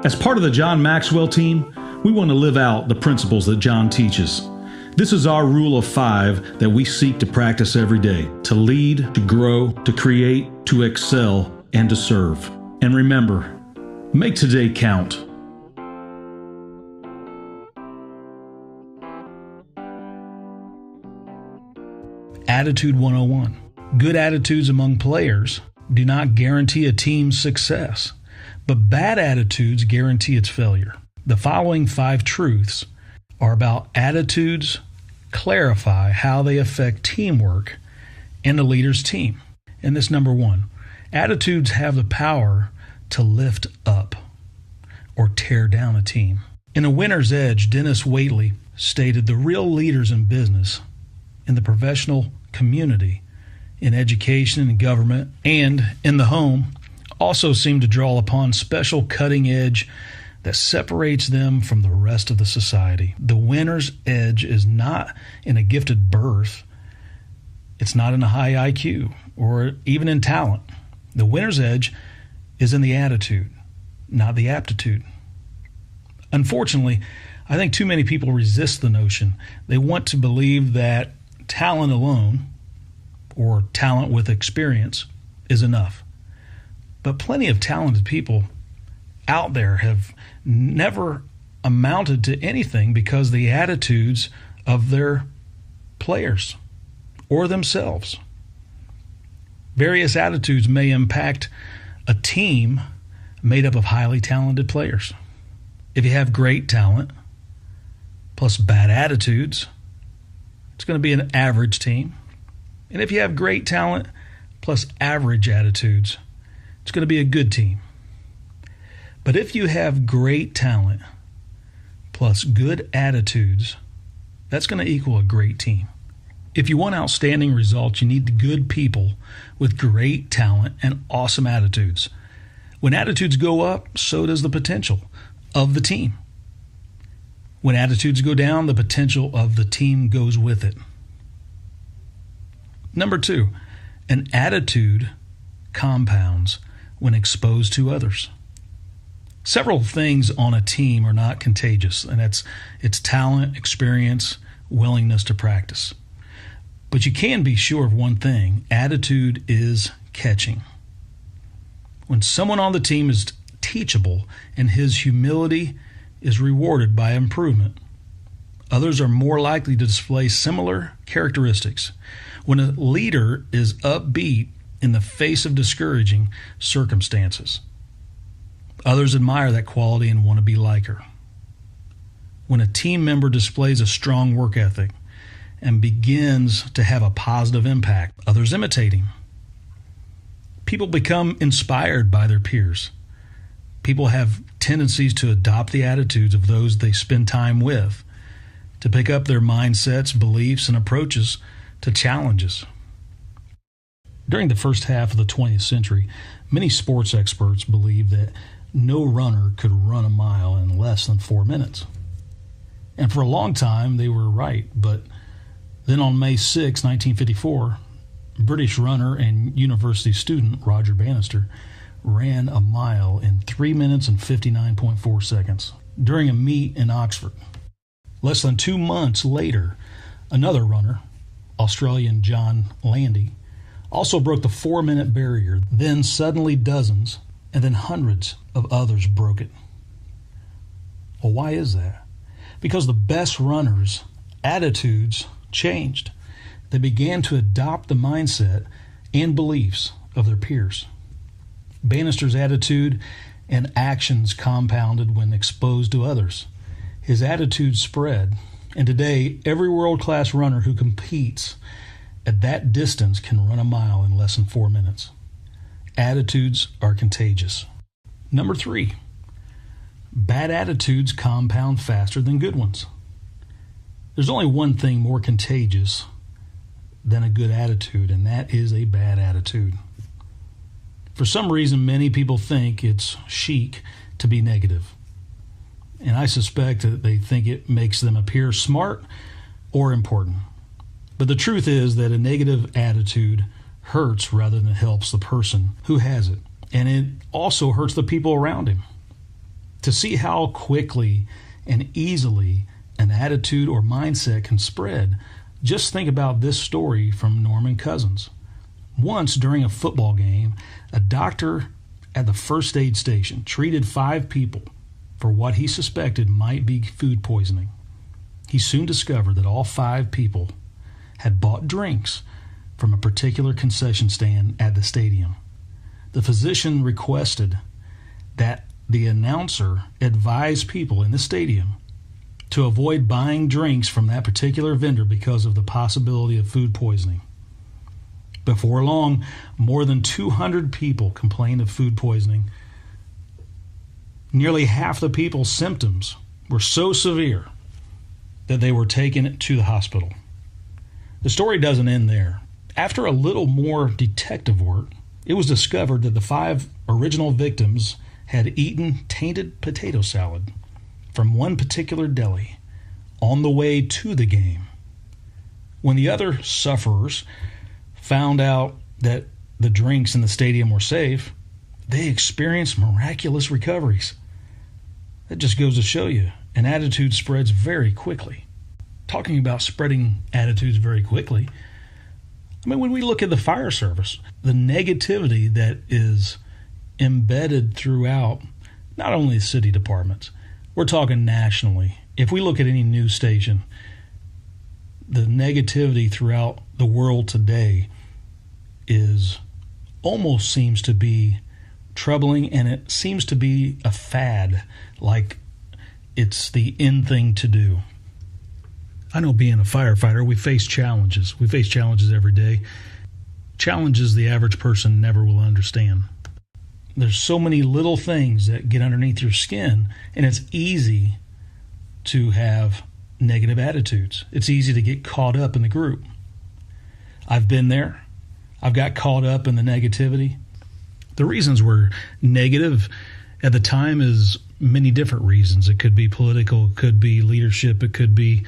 As part of the John Maxwell team, we want to live out the principles that John teaches. This is our rule of 5 that we seek to practice every day: to lead, to grow, to create, to excel, and to serve. And remember, make today count. Attitude 101. Good attitudes among players do not guarantee a team's success, but bad attitudes guarantee its failure. The following 5 truths are about attitudes, clarify how they affect teamwork and a leader's team. And this number 1, attitudes have the power to lift up or tear down a team. In A Winner's Edge, Dennis Waitley stated the real leaders in business, in the professional community, in education and government, and in the home, also seem to draw upon special cutting edge that separates them from the rest of the society. The winner's edge is not in a gifted birth. It's not in a high IQ or even in talent. The winner's edge is in the attitude, not the aptitude. Unfortunately, I think too many people resist the notion. They want to believe that talent alone, or talent with experience, is enough. But plenty of talented people out there have never amounted to anything because the attitudes of their players or themselves. Various attitudes may impact a team made up of highly talented players. If you have great talent plus bad attitudes, it's going to be an average team. And if you have great talent plus average attitudes, it's going to be a good team. But if you have great talent plus good attitudes, that's going to equal a great team. If you want outstanding results, you need good people with great talent and awesome attitudes. When attitudes go up, so does the potential of the team. When attitudes go down, the potential of the team goes with it. Number 2, an attitude compounds when exposed to others. Several things on a team are not contagious, and it's talent, experience, willingness to practice. But you can be sure of one thing: attitude is catching. When someone on the team is teachable and his humility is rewarded by improvement, others are more likely to display similar characteristics. When a leader is upbeat in the face of discouraging circumstances, others admire that quality and want to be like her. When a team member displays a strong work ethic and begins to have a positive impact, others imitate him. People become inspired by their peers. People have tendencies to adopt the attitudes of those they spend time with, to pick up their mindsets, beliefs, and approaches to challenges. During the first half of the 20th century, many sports experts believed that no runner could run a mile in less than 4 minutes. And for a long time, they were right. But then on May 6, 1954, British runner and university student Roger Bannister ran a mile in 3 minutes and 59.4 seconds during a meet in Oxford. Less than 2 months later, another runner, Australian John Landy, also broke the 4-minute barrier. Then suddenly dozens and then hundreds of others broke it. Well, why is that? Because the best runners' attitudes changed. They began to adopt the mindset and beliefs of their peers. Bannister's attitude and actions compounded when exposed to others. His attitude spread, and today every world-class runner who competes at that distance can run a mile in less than 4 minutes. Attitudes are contagious. Number 3, bad attitudes compound faster than good ones. There's only one thing more contagious than a good attitude, and that is a bad attitude. For some reason, many people think it's chic to be negative. And I suspect that they think it makes them appear smart or important. But the truth is that a negative attitude hurts rather than helps the person who has it. And it also hurts the people around him. To see how quickly and easily an attitude or mindset can spread, just think about this story from Norman Cousins. Once during a football game, a doctor at the first aid station treated 5 people for what he suspected might be food poisoning. He soon discovered that all 5 people had bought drinks from a particular concession stand at the stadium. The physician requested that the announcer advise people in the stadium to avoid buying drinks from that particular vendor because of the possibility of food poisoning. Before long, more than 200 people complained of food poisoning. Nearly half the people's symptoms were so severe that they were taken to the hospital. The story doesn't end there. After a little more detective work, it was discovered that the 5 original victims had eaten tainted potato salad from one particular deli on the way to the game. When the other sufferers found out that the drinks in the stadium were safe, they experienced miraculous recoveries. That just goes to show you, an attitude spreads very quickly. Talking about spreading attitudes very quickly, I mean, when we look at the fire service, the negativity that is embedded throughout not only the city departments, we're talking nationally. If we look at any news station, the negativity throughout the world today almost seems to be troubling, and it seems to be a fad, like it's the in thing to do. I know, being a firefighter, we face challenges. We face challenges every day. Challenges the average person never will understand. There's so many little things that get underneath your skin, and it's easy to have negative attitudes. It's easy to get caught up in the group. I've been there. I've got caught up in the negativity. The reasons we're negative at the time is many different reasons. It could be political, it could be leadership, it could be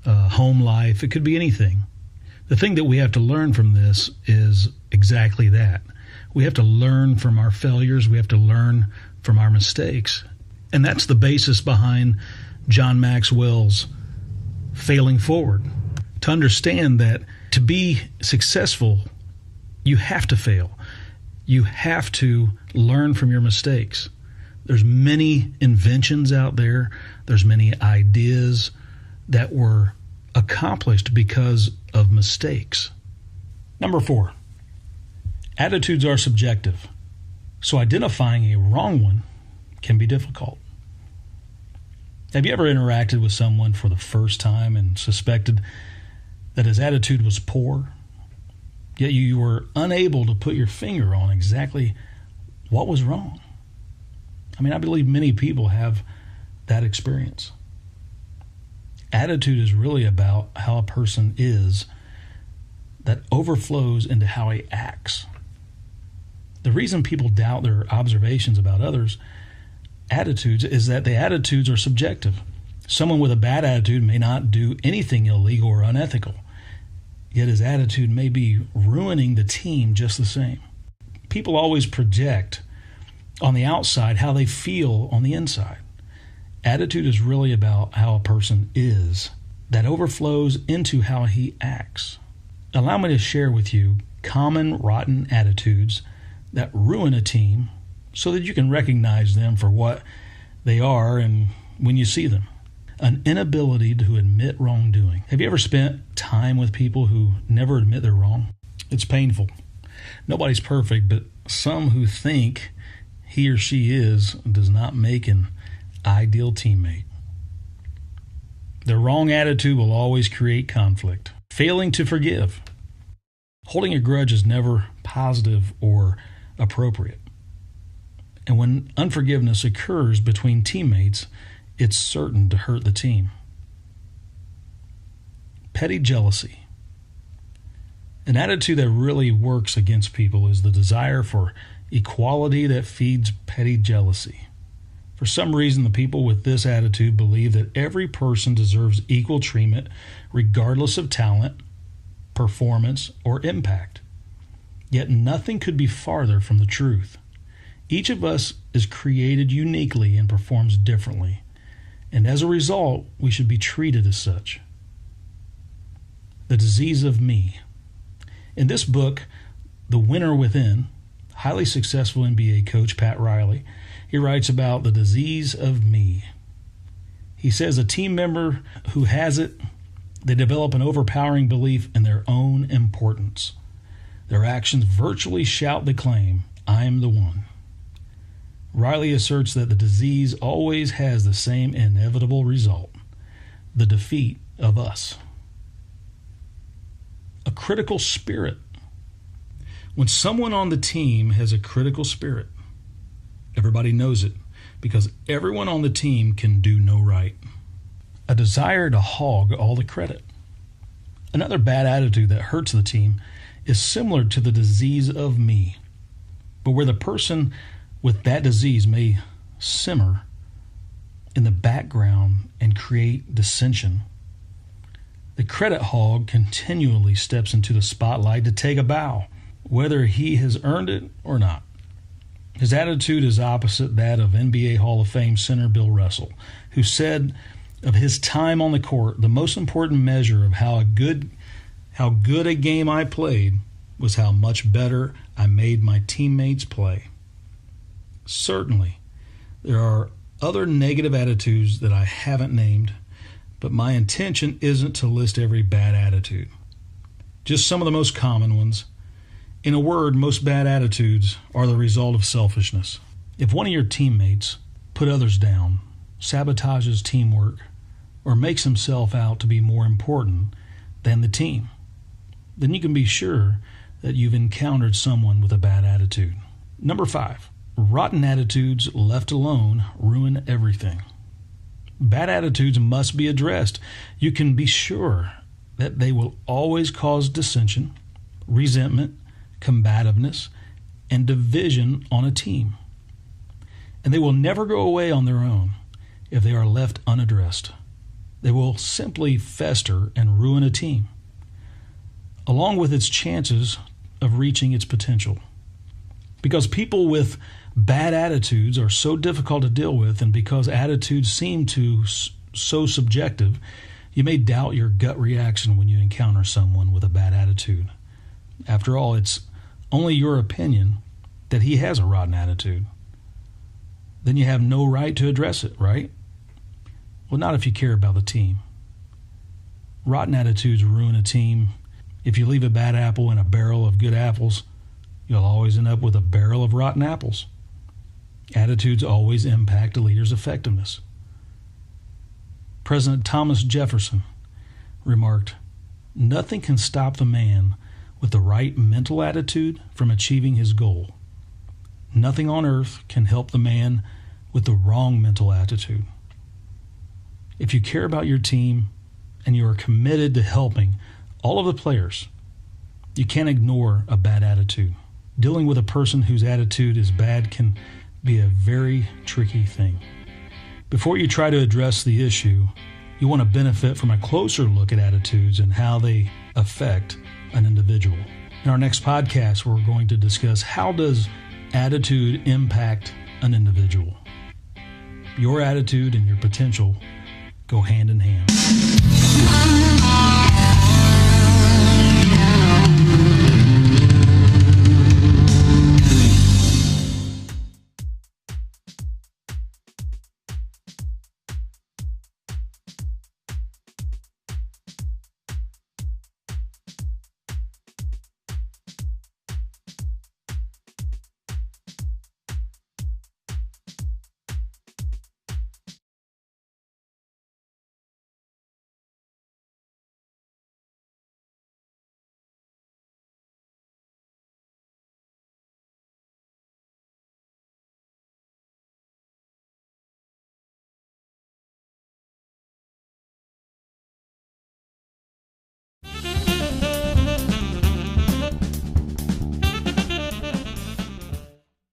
home life, it could be anything. The thing that we have to learn from this is exactly that. We have to learn from our failures. We have to learn from our mistakes. And that's the basis behind John Maxwell's failing forward. To understand that to be successful, you have to fail. You have to learn from your mistakes. There's many inventions out there. There's many ideas that were accomplished because of mistakes. Number 4, attitudes are subjective, so identifying a wrong one can be difficult. Have you ever interacted with someone for the first time and suspected that his attitude was poor, yet you were unable to put your finger on exactly what was wrong? I mean, I believe many people have that experience. Attitude is really about how a person is that overflows into how he acts. The reason people doubt their observations about others' attitudes is that the attitudes are subjective. Someone with a bad attitude may not do anything illegal or unethical, yet his attitude may be ruining the team just the same. People always project on the outside how they feel on the inside. Attitude is really about how a person is that overflows into how he acts. Allow me to share with you common rotten attitudes that ruin a team so that you can recognize them for what they are and when you see them. An inability to admit wrongdoing. Have you ever spent time with people who never admit they're wrong? It's painful. Nobody's perfect, but some who think he or she is does not make an ideal teammate. The wrong attitude will always create conflict. Failing to forgive. Holding a grudge is never positive or appropriate. And when unforgiveness occurs between teammates, it's certain to hurt the team. Petty jealousy. An attitude that really works against people is the desire for equality that feeds petty jealousy. For some reason, the people with this attitude believe that every person deserves equal treatment regardless of talent, performance, or impact. Yet nothing could be farther from the truth. Each of us is created uniquely and performs differently, and as a result, we should be treated as such. The disease of me. In this book, The Winner Within, highly successful NBA coach Pat Riley, he writes about the disease of me. He says a team member who has it, they develop an overpowering belief in their own importance. Their actions virtually shout the claim, "I am the one." Riley asserts that the disease always has the same inevitable result, the defeat of us. A critical spirit. When someone on the team has a critical spirit, everybody knows it because everyone on the team can do no right. A desire to hog all the credit. Another bad attitude that hurts the team is similar to the disease of me, but where the person with that disease may simmer in the background and create dissension. The credit hog continually steps into the spotlight to take a bow, whether he has earned it or not. His attitude is opposite that of NBA Hall of Fame center Bill Russell, who said of his time on the court, the most important measure of how good a game I played was how much better I made my teammates play. Certainly, there are other negative attitudes that I haven't named, but my intention isn't to list every bad attitude. Just some of the most common ones. In a word, most bad attitudes are the result of selfishness. If one of your teammates put others down, sabotages teamwork, or makes himself out to be more important than the team, then you can be sure that you've encountered someone with a bad attitude. Number 5, rotten attitudes left alone ruin everything. Bad attitudes must be addressed. You can be sure that they will always cause dissension, resentment, combativeness, and division on a team. And they will never go away on their own if they are left unaddressed. They will simply fester and ruin a team, along with its chances of reaching its potential. Because people with bad attitudes are so difficult to deal with, and because attitudes seem so subjective, you may doubt your gut reaction when you encounter someone with a bad attitude. After all, it's only your opinion that he has a rotten attitude. Then you have no right to address it, right? Well, not if you care about the team. Rotten attitudes ruin a team. If you leave a bad apple in a barrel of good apples, you'll always end up with a barrel of rotten apples. Attitudes always impact a leader's effectiveness. President Thomas Jefferson remarked, "Nothing can stop the man with the right mental attitude from achieving his goal. Nothing on earth can help the man with the wrong mental attitude." If you care about your team and you are committed to helping all of the players, you can't ignore a bad attitude. Dealing with a person whose attitude is bad can be a very tricky thing. Before you try to address the issue, you want to benefit from a closer look at attitudes and how they affect an individual. In our next podcast, we're going to discuss how does attitude impact an individual. Your attitude and your potential go hand in hand.